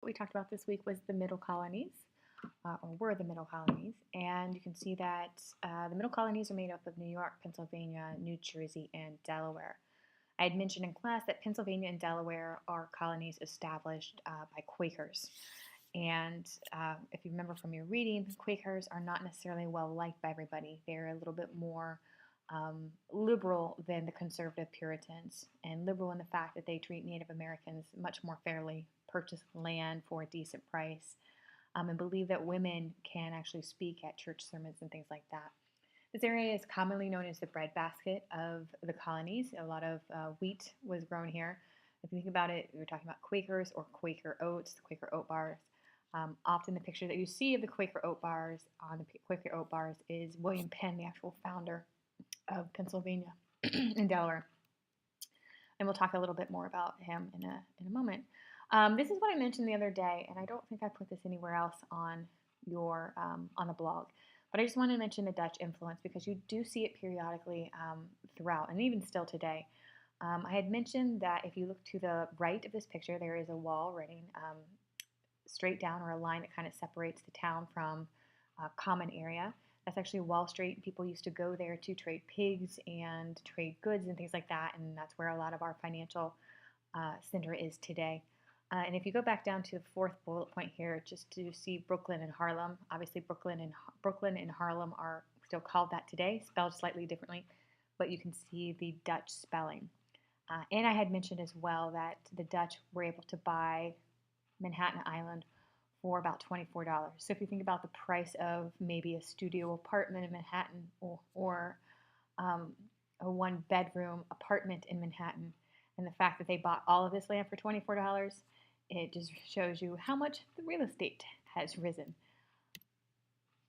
What we talked about this week was the Midlle colonies, or were the Midlle colonies, and you can see that the Midlle colonies are made up of New York, Pennsylvania, New Jersey, and Delaware. I had mentioned in class that Pennsylvania and Delaware are colonies established by Quakers. And if you remember from your reading, Quakers are not necessarily well liked by everybody. They're a little bit more liberal than the conservative Puritans, and liberal in the fact that they treat Native Americans much more fairly, purchase land for a decent price, and believe that women can actually speak at church sermons and things like that. This area is commonly known as the breadbasket of the colonies. A lot of wheat was grown here. If you think about it, we're talking about Quakers or Quaker oats, the Quaker oat bars. Often the picture that you see of the Quaker oat bars on the Quaker oat bars is William Penn, the actual founder of Pennsylvania and Delaware. And we'll talk a little bit more about him in a moment. This is what I mentioned the other day, and I don't think I put this anywhere else on on the blog. But I just wanted to mention the Dutch influence because you do see it periodically throughout, and even still today. I had mentioned that if you look to the right of this picture, there is a wall running straight down, or a line that kind of separates the town from a common area. That's actually Wall Street. People used to go there to trade pigs and trade goods and things like that, and that's where a lot of our financial center is today. And if you go back down to the fourth bullet point here, just to see Brooklyn and Harlem, obviously Brooklyn and Harlem are still called that today, spelled slightly differently, but you can see the Dutch spelling. And I had mentioned as well that the Dutch were able to buy Manhattan Island for about $24. So if you think about the price of maybe a studio apartment in Manhattan or a one-bedroom apartment in Manhattan, and the fact that they bought all of this land for $24, it just shows you how much the real estate has risen.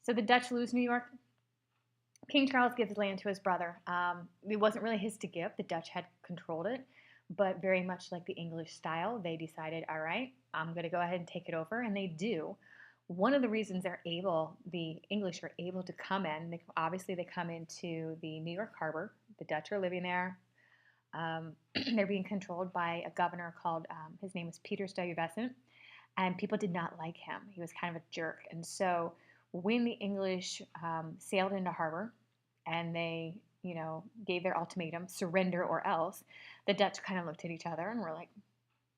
So the Dutch lose New York. King Charles gives land to his brother. It wasn't really his to give. The Dutch had controlled it, but very much like the English style, they decided, all right, I'm going to go ahead and take it over, and they do. One of the reasons the English are able to come in, they come into the New York harbor. The Dutch are living there. They're being controlled by a governor called, his name was Peter Stuyvesant, and people did not like him. He was kind of a jerk. And so when the English sailed into harbor and they, gave their ultimatum, surrender or else, the Dutch kind of looked at each other and were like,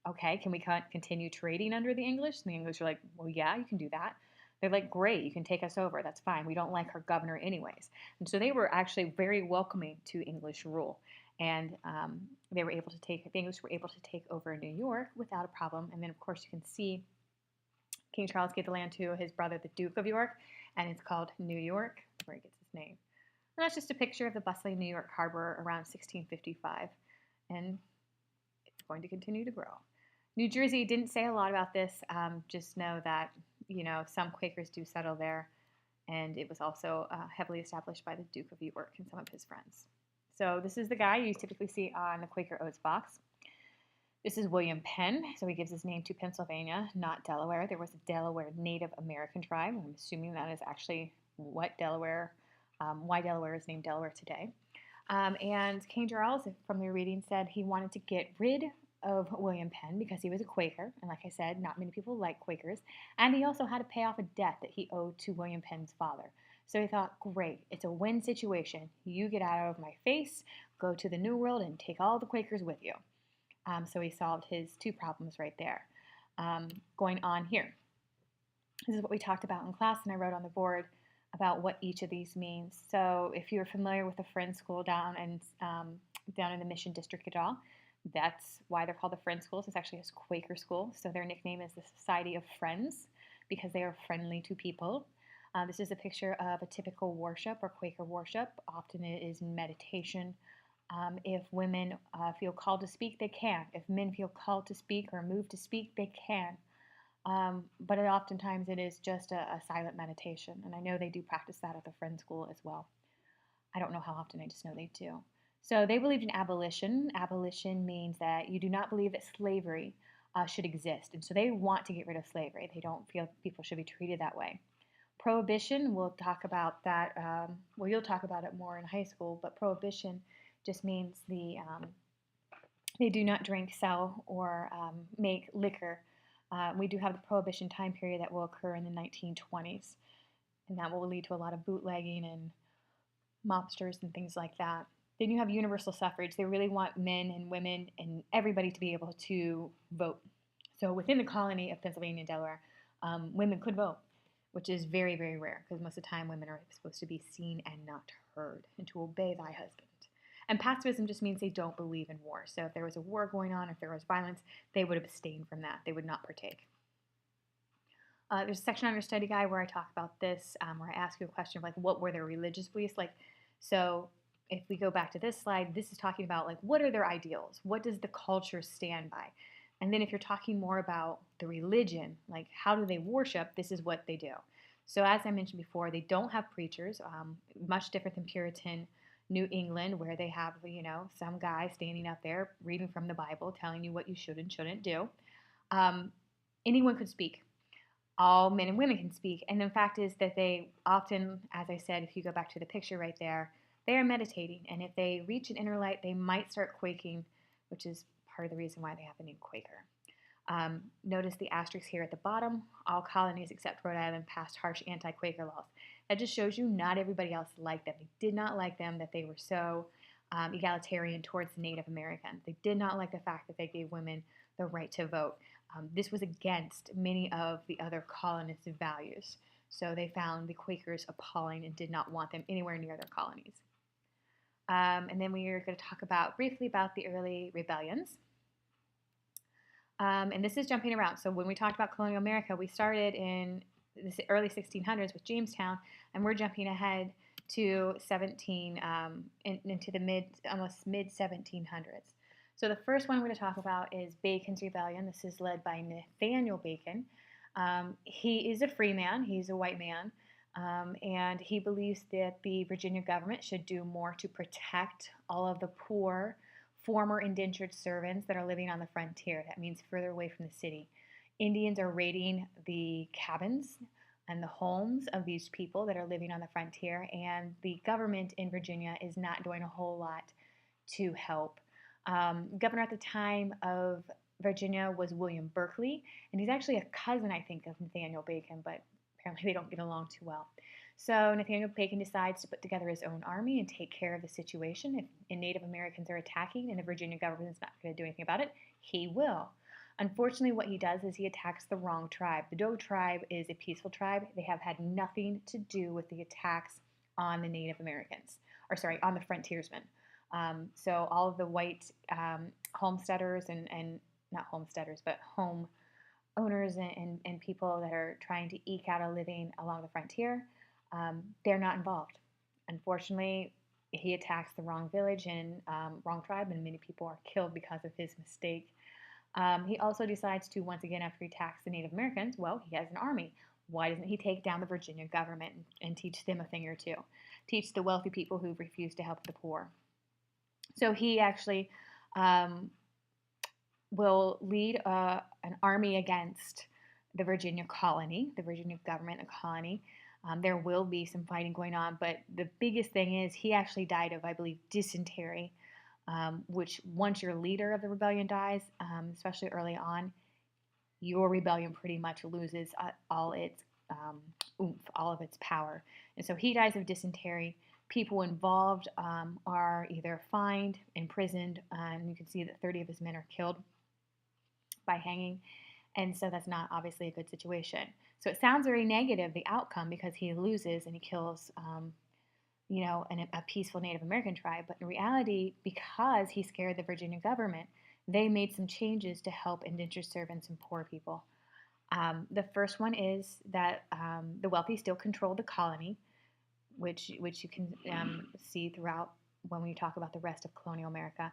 okay, can we continue trading under the English? And the English were like, well, yeah, you can do that. They're like, great, you can take us over. That's fine. We don't like our governor anyways. And so they were actually very welcoming to English rule. And the English were able to take over New York without a problem. And then, of course, you can see King Charles gave the land to his brother, the Duke of York, and it's called New York, where he gets his name. And that's just a picture of the bustling New York harbor around 1655. And it's going to continue to grow. New Jersey didn't say a lot about this. Just know that, some Quakers do settle there. And it was also heavily established by the Duke of York and some of his friends. So this is the guy you typically see on the Quaker Oats box. This is William Penn, so he gives his name to Pennsylvania, not Delaware. There was a Delaware Native American tribe. I'm assuming that is actually why Delaware is named Delaware today. And King Charles, from the reading, said he wanted to get rid of William Penn because he was a Quaker, and like I said, not many people like Quakers, and he also had to pay off a debt that he owed to William Penn's father. So he thought, great, it's a win situation. You get out of my face, go to the New World, and take all the Quakers with you. So he solved his two problems right there. Going on here. This is what we talked about in class, and I wrote on the board about what each of these means. So if you're familiar with the Friends School down in the Mission District at all, that's why they're called the Friends Schools. It's actually a Quaker school, so their nickname is the Society of Friends because they are friendly to people. This is a picture of a typical worship or Quaker worship. Often it is meditation. If women feel called to speak, they can. If men feel called to speak or moved to speak, they can. But oftentimes it is just a silent meditation. And I know they do practice that at the Friends School as well. I don't know how often, I just know they do. So they believed in abolition. Abolition means that you do not believe that slavery should exist. And so they want to get rid of slavery. They don't feel people should be treated that way. Prohibition, we'll talk about that. You'll talk about it more in high school, but prohibition just means they do not drink, sell, or make liquor We do have the Prohibition time period that will occur in the 1920s, and that will lead to a lot of bootlegging and mobsters and things like that. Then you have universal suffrage. They really want men and women and everybody to be able to vote. So within the colony of Pennsylvania and Delaware, women could vote, which is very, very rare because most of the time women are supposed to be seen and not heard and to obey thy husband. And pacifism just means they don't believe in war. So if there was a war going on, if there was violence, they would abstain from that. They would not partake. There's a section on your study guide where I talk about this, where I ask you a question of like, what were their religious beliefs? Like, so if we go back to this slide, this is talking about like, what are their ideals? What does the culture stand by? And then if you're talking more about the religion, like how do they worship, this is what they do. So as I mentioned before, they don't have preachers, much different than Puritan New England, where they have, some guy standing up there reading from the Bible, telling you what you should and shouldn't do. Anyone could speak. All men and women can speak. And the fact is that they often, as I said, if you go back to the picture right there, they are meditating. And if they reach an inner light, they might start quaking, which is part of the reason why they have the name Quaker. Notice the asterisk here at the bottom. All colonies except Rhode Island passed harsh anti-Quaker laws. That just shows you not everybody else liked them. They did not like them that they were so egalitarian towards the Native Americans. They did not like the fact that they gave women the right to vote. This was against many of the other colonists' values. So they found the Quakers appalling and did not want them anywhere near their colonies. And then we are going to talk briefly about the early rebellions. And this is jumping around. So when we talked about colonial America, we started in the early 1600s with Jamestown, and we're jumping ahead to into the almost mid 1700s. So the first one we're going to talk about is Bacon's Rebellion. This is led by Nathaniel Bacon. He is a free man. He's a white man. And he believes that the Virginia government should do more to protect all of the poor, former indentured servants that are living on the frontier. That means further away from the city. Indians are raiding the cabins and the homes of these people that are living on the frontier, and the government in Virginia is not doing a whole lot to help. Governor at the time of Virginia was William Berkeley, and he's actually a cousin, I think, of Nathaniel Bacon, but apparently they don't get along too well. So Nathaniel Bacon decides to put together his own army and take care of the situation. If Native Americans are attacking and the Virginia government is not going to do anything about it, he will. Unfortunately, what he does is he attacks the wrong tribe. The Doe tribe is a peaceful tribe. They have had nothing to do with the attacks on the Native Americans, on the frontiersmen. So all of the white homesteaders and not homesteaders, but home owners and people that are trying to eke out a living along the frontier, they're not involved. Unfortunately, he attacks the wrong village and wrong tribe, and many people are killed because of his mistake. He also decides to, once again, after he attacks the Native Americans, well, he has an army. Why doesn't he take down the Virginia government and teach them a thing or two? Teach the wealthy people who refuse to help the poor. So he actually will lead an army against the Virginia colony, the Virginia government, a colony. There will be some fighting going on, but the biggest thing is he actually died of, I believe, dysentery, which once your leader of the rebellion dies, especially early on, your rebellion pretty much loses all its oomph, all of its power. And so he dies of dysentery. People involved are either fined, imprisoned, and you can see that 30 of his men are killed by hanging. And so that's not obviously a good situation. So it sounds very negative, the outcome, because he loses and he kills, a peaceful Native American tribe. But in reality, because he scared the Virginia government, they made some changes to help indentured servants and poor people. The first one is that the wealthy still control the colony, which you can see throughout when we talk about the rest of colonial America.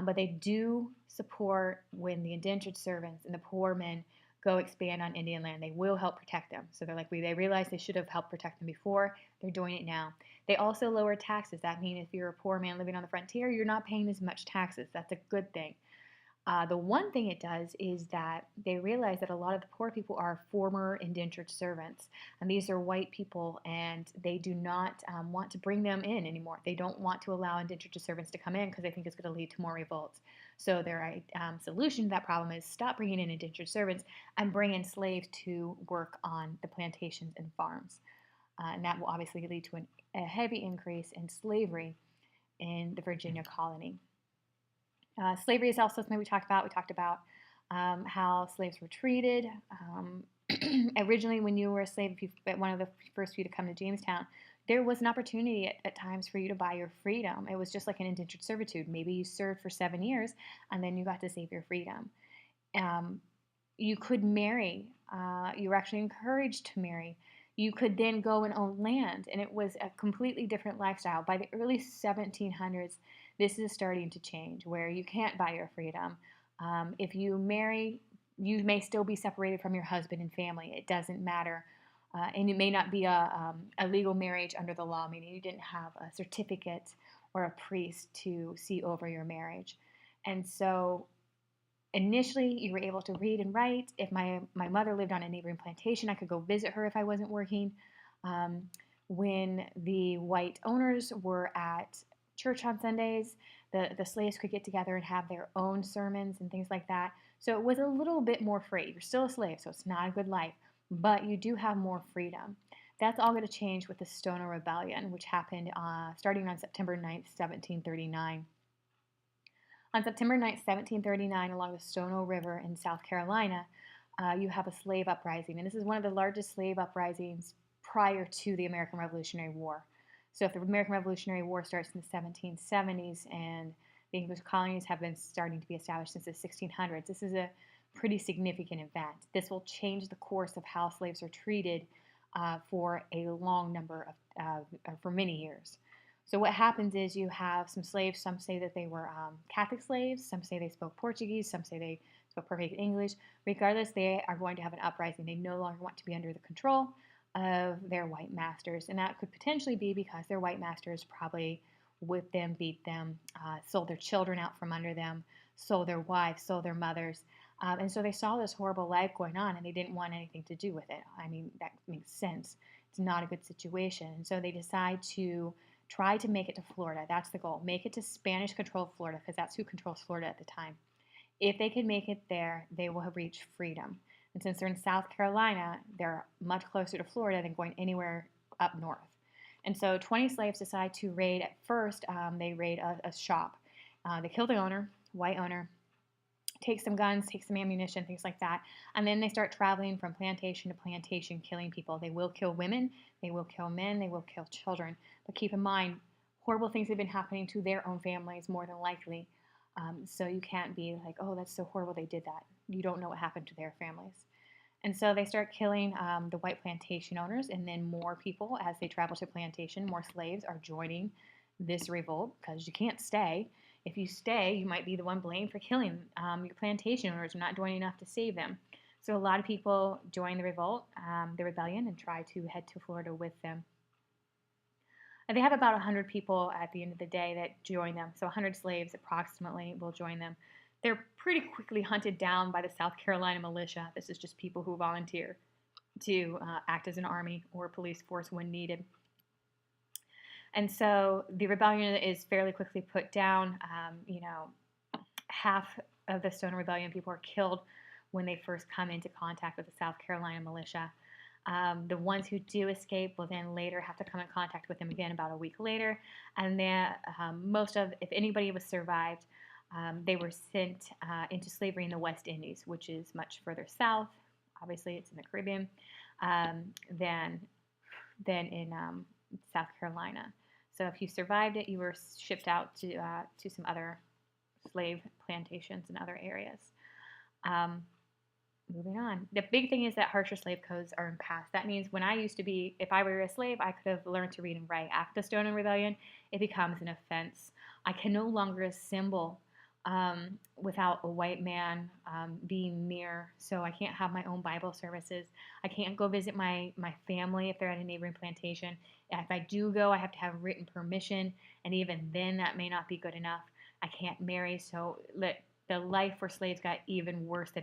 But they do support when the indentured servants and the poor men go expand on Indian land. They will help protect them. So they're like, they realize they should have helped protect them before. They're doing it now. They also lower taxes. That means if you're a poor man living on the frontier, you're not paying as much taxes. That's a good thing. The one thing it does is that they realize that a lot of the poor people are former indentured servants, and these are white people, and they do not want to bring them in anymore. They don't want to allow indentured servants to come in because they think it's going to lead to more revolts. So their solution to that problem is stop bringing in indentured servants and bring in slaves to work on the plantations and farms. And that will obviously lead to a heavy increase in slavery in the Virginia colony. Slavery is also something we talked about. We talked about how slaves were treated. Originally, when you were a slave, if you one of the first few to come to Jamestown, there was an opportunity at times for you to buy your freedom. It was just like an indentured servitude. Maybe you served for 7 years and then you got to save your freedom. You could marry. You were actually encouraged to marry. You could then go and own land, and it was a completely different lifestyle. By the early 1700s, this is starting to change, where you can't buy your freedom. If you marry, you may still be separated from your husband and family. It doesn't matter. And it may not be a legal marriage under the law, meaning you didn't have a certificate or a priest to see over your marriage. And so initially, you were able to read and write. If my mother lived on a neighboring plantation, I could go visit her if I wasn't working. When the white owners were at church on Sundays, the slaves could get together and have their own sermons and things like that. So it was a little bit more free. You're still a slave, so it's not a good life, but you do have more freedom. That's all going to change with the Stono Rebellion, which happened starting on September 9th, 1739. On September 9th, 1739, along the Stono River in South Carolina, you have a slave uprising. And this is one of the largest slave uprisings prior to the American Revolutionary War. So if the American Revolutionary War starts in the 1770s and the English colonies have been starting to be established since the 1600s, this is a pretty significant event. This will change the course of how slaves are treated for a long number of, for many years. So what happens is you have some slaves. Some say that they were Catholic slaves. Some say they spoke Portuguese. Some say they spoke perfect English. Regardless, they are going to have an uprising. They no longer want to be under the control of their white masters. And that could potentially be because their white masters probably whipped them, beat them, sold their children out from under them, sold their wives, sold their mothers. And so they saw this horrible life going on and they didn't want anything to do with it. I mean, that makes sense. It's not a good situation. And so they decide to try to make it to Florida. That's the goal. Make it to Spanish-controlled Florida, because that's who controls Florida at the time. If they can make it there, they will have reached freedom. And since they're in South Carolina, they're much closer to Florida than going anywhere up north. And so 20 slaves decide to raid. At first, they raid a shop. They kill the owner, white owner, take some guns, take some ammunition, things like that. And then they start traveling from plantation to plantation, killing people. They will kill women, they will kill men, they will kill children. But keep in mind, horrible things have been happening to their own families more than likely. So you can't be like, oh, that's so horrible they did that. You don't know what happened to their families. And so they start killing the white plantation owners, and then more people, as they travel to plantation, more slaves are joining this revolt, because you can't stay. If you stay, you might be the one blamed for killing your plantation owners or not doing enough to save them. So a lot of people join the revolt, the rebellion, and try to head to Florida with them. And they have about 100 people at the end of the day that join them. So 100 slaves approximately will join them. They're pretty quickly hunted down by the South Carolina militia. This is just people who volunteer to act as an army or police force when needed. And so the rebellion is fairly quickly put down. Half of the Stono Rebellion people are killed when they first come into contact with the South Carolina militia. The ones who do escape will then later have to come in contact with them again about a week later. And then if anybody was survived, they were sent into slavery in the West Indies, which is much further south. Obviously, it's in the Caribbean, than in South Carolina. So if you survived it, you were shipped out to some other slave plantations in other areas. Moving on. The big thing is that harsher slave codes are in past. That means when I used to be, if I were a slave, I could have learned to read and write. After the Stono Rebellion, it becomes an offense. I can no longer assemble without a white man being near. So I can't have my own Bible services. I can't go visit my family if they're at a neighboring plantation. If I do go, I have to have written permission, and even then that may not be good enough. I can't marry, so the life for slaves got even worse than it